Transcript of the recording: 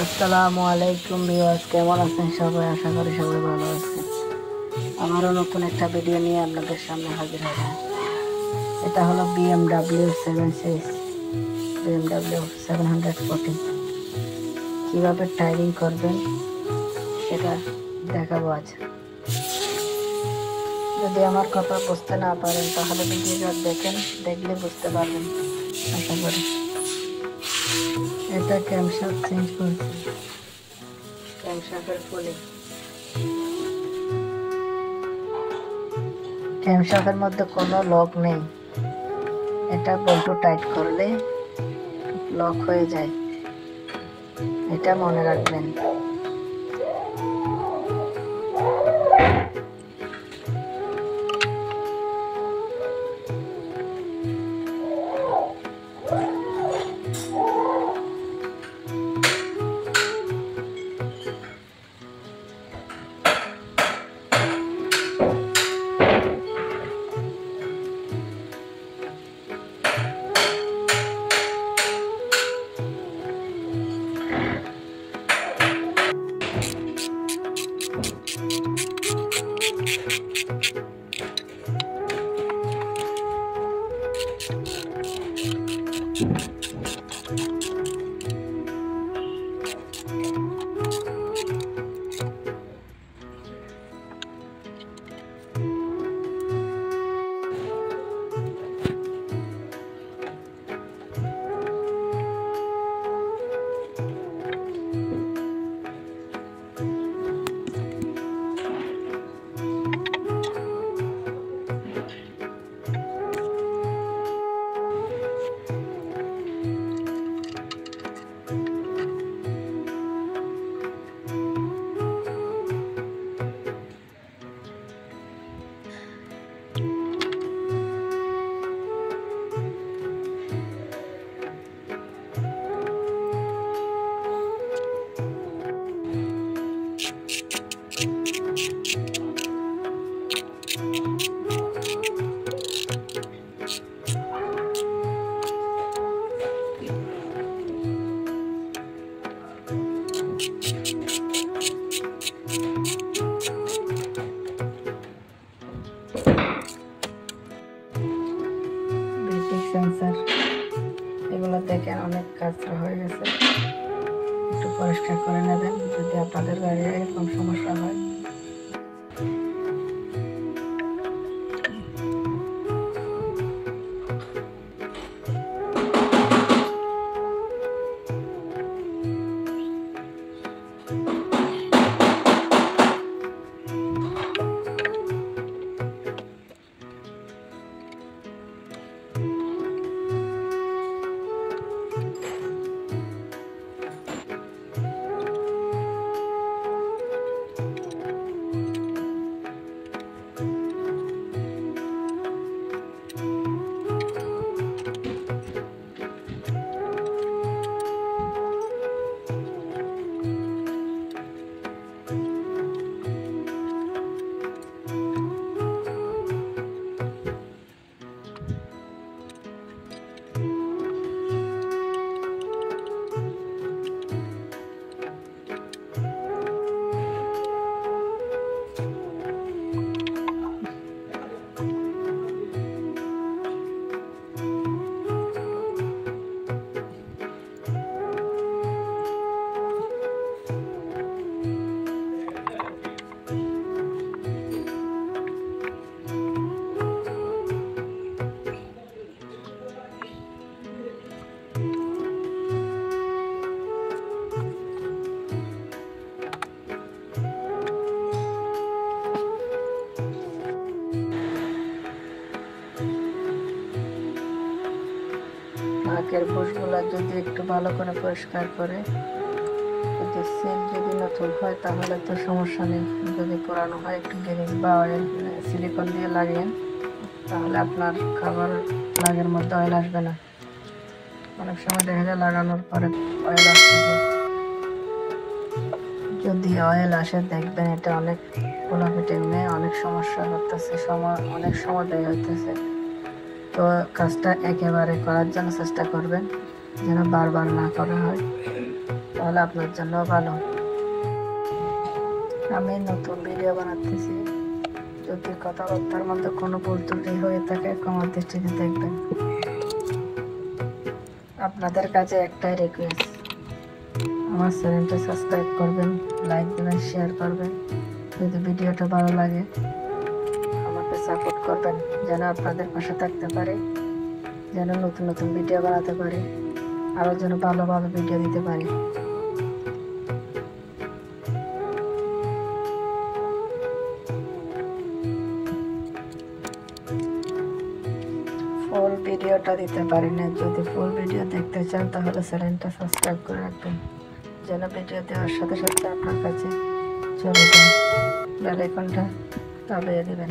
আসসালামু আলাইকুম ভিউয়ার্স, কেমন আছেন সবাই? আশা করি সবাই ভালো আছেন। আমারও নতুন একটা ভিডিও নিয়ে আপনাদের সামনে হাজির হলাম। এটা হলো BMW 7 সিরিজ, BMW 740। কিভাবে টাইলিং করবেন সেটা দেখাবো আজ। যদি আমার কথা বুঝতে না পারেন তাহলে ভিডিওটা দেখেন, দেখলে বুঝতে পারবেন আশা করি। এটা ক্যামশাফট চেঞ্জ করছি, ক্যামশাফটের পুলি। ক্যামশাফটের মধ্যে কোনো লক নেই, এটা বল্টু টাইট করলে লক হয়ে যায়, এটা মনে রাখবেন। সেন্সার এগুলো দেখেন অনেক কাঁচরা হয়ে গেছে, একটু পরিষ্কার করে নেবেন যদি আপনাদের গাড়ি এরকম সমস্যা হয়। নাকের বুশগুলা যদি একটু ভালো করে পরিষ্কার করে, যদি সেল যদি নতুন হয় তাহলে তো সমস্যা নেই, যদি পুরানো হয় একটু গ্রিস বা অয়েল সিলিকন দিয়ে লাগিয়ে, তাহলে আপনার খাবার লাগের মধ্যে অয়েল আসবে না। অনেক সময় দেখা যায় লাগানোর পরে অয়েল আসতে যায়, যদি অয়েল আসে দেখবেন এটা অনেক গোলাপিটে অনেক সমস্যা করতেছে, অনেক সময় ব্যয় হইতেছে। তো কাজটা একেবারে করার জন্য চেষ্টা করবেন যেন বারবার না করা হয়। তাহলে আপনার জন্য ভালো। আমি নতুন ভিডিও বানাতেছি, যদি কথাবার্তার মধ্যে কোনো ভুল ত্রুটি হয়ে থাকে ক্ষমার দৃষ্টিতে দেখবেন। আপনাদের কাছে একটাই রিকোয়েস্ট, আমার চ্যানেলটা সাবস্ক্রাইব করবেন, লাইক দেবেন, শেয়ার করবেন। যদি ভিডিওটা ভালো লাগে আমাকে সাপোর্ট করবেন, যেন আপনাদের পাশে থাকতে পারি, যেন নতুন নতুন ভিডিও বানাতে পারি, আরও যেন ভালোভাবে ভিডিও দিতে পারি। ফুল ভিডিওটা দিতে পারি না, যদি ফুল ভিডিও দেখতে চান তাহলে চ্যানেলটা সাবস্ক্রাইব করে রাখবেন, যেন ভিডিও দেওয়ার সাথে সাথে আপনার কাছে চলে যায়, বেল আইকনটা দাবিয়ে দেবেন।